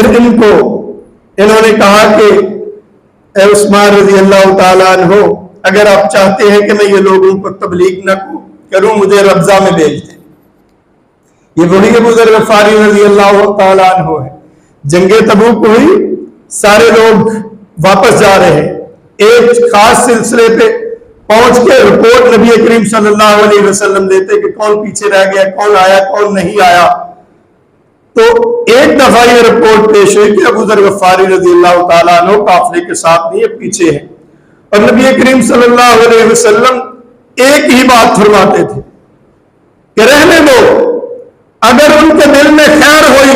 फिर इन्होंने कहा कि ए उस्मान रजी अल्लाह ताला अन्हो, अगर आप चाहते हैं कि मैं ये लोगों को तबलीग न करूं, मुझे रब्जा में भेज दें। ये वही अबू ज़र ग़फ़ारी रजी अल्लाह ताला अन्हो है। जंगे तबूक हुई, सारे लोग वापस जा रहे हैं, एक खास सिलसिले पे पहुंच के रिपोर्ट नबी करीम सल्लल्लाहु अलैहि वसल्लम देते कि कौन पीछे रह गया, कौन आया, कौन नहीं आया। तो एक दफा ये रिपोर्ट पेश हुई कि अबू ज़र ग़फ़ारी रज़ी अल्लाह ताला अन्हु काफिले के साथ नहीं, पीछे है। और नबी करीम सल्लल्लाहु अलैहि वसल्लम एक ही बात फरमाते थे कि रहने दो, अगर उनके दिल में खैर हुई,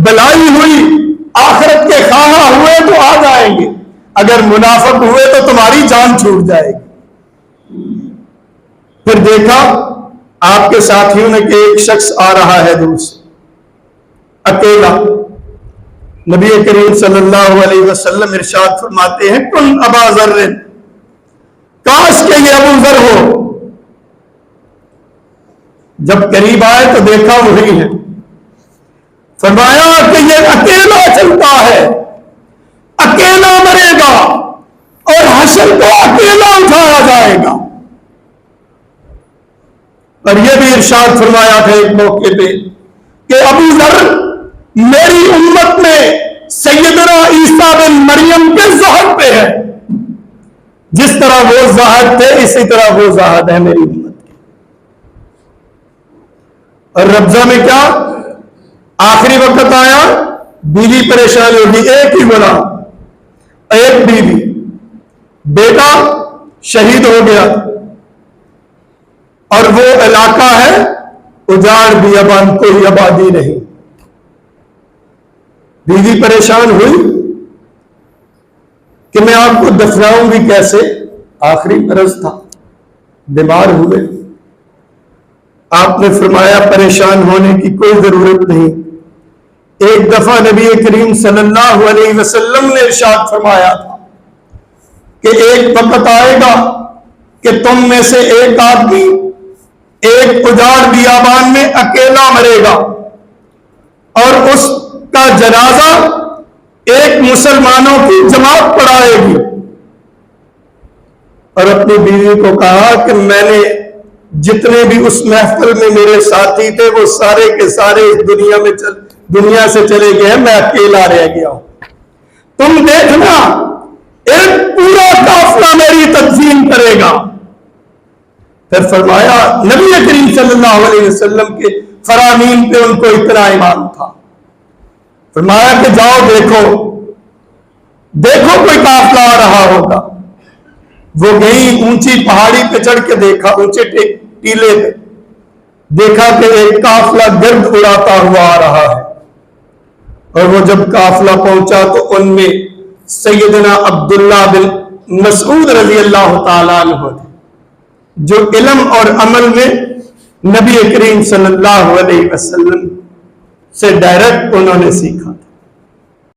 भलाई हुई, आखिरत के खाहा हुए तो आ जाएंगे, अगर मुनाफिक हुए तो तुम्हारी जान छूट जाएगी। फिर देखा आपके साथियों ने कि एक शख्स आ रहा है दूर से, अकेला। नबी करीम सल्लल्लाहु अलैहि वसल्लम इरशाद फरमाते हैं, कुन अबा ज़र्र, काश के ये अबू ज़र हो। जब करीब आए तो देखा वही है। फरमाया कि ये अकेला चलता है, अकेला मरेगा और हश्र को अकेला उठाया जाएगा। और यह भी इरशाद फरमाया था एक मौके पे कि अबू ज़र मेरी उम्मत में सैयदना ईसा बिन मरियम के ज़हद पे है, जिस तरह वो ज़हद थे इसी तरह वो ज़हद है मेरी उम्मत के। और रब्जा में क्या, आखिरी वक्त आया, बीवी परेशान होगी, एक ही बना, एक बीवी, बेटा शहीद हो गया, और वो इलाका है उजाड़ बियाबान, कोई आबादी नहीं। बीवी परेशान हुई कि मैं आपको दफनाऊंगी कैसे, आखिरी मरज था, बीमार हुए। आपने फरमाया परेशान होने की कोई जरूरत नहीं। एक दफा नबी करीम सल्लल्लाहु अलैहि वसल्लम ने इरशाद फरमाया था कि एक वक्त आएगा कि तुम में से एक आदमी एक उजाड़ बियाबान में अकेला मरेगा और उसका जनाजा एक मुसलमानों की जमात पढ़ाएगी। और अपनी बीवी को कहा कि मैंने जितने भी उस महफिल में मेरे साथी थे वो सारे के सारे इस दुनिया से चले गए, मैं अकेला रह गया हूं। तुम देखना एक पूरा काफिला मेरी तंजीम करेगा। फिर फरमाया, नबी करीम सल्लल्लाहु अलैहि वसल्लम के फरामीन पे उनको इतना ईमान था, फरमाया कि जाओ देखो कोई काफिला आ रहा होगा। वो गई, ऊंची पहाड़ी पे चढ़ के देखा, ऊंचे टीले पे देखा कि एक काफिला गर्द उड़ाता हुआ आ रहा है। और वो जब काफिला पहुंचा तो उनमें सैयदना अब्दुल्ला बिन मसऊद रजी अल्लाह ताला अन्हु थे, जो इल्म और अमल में नबी करीम सल्लल्लाहु अलैहि वसल्लम से डायरेक्ट उन्होंने सीखा था।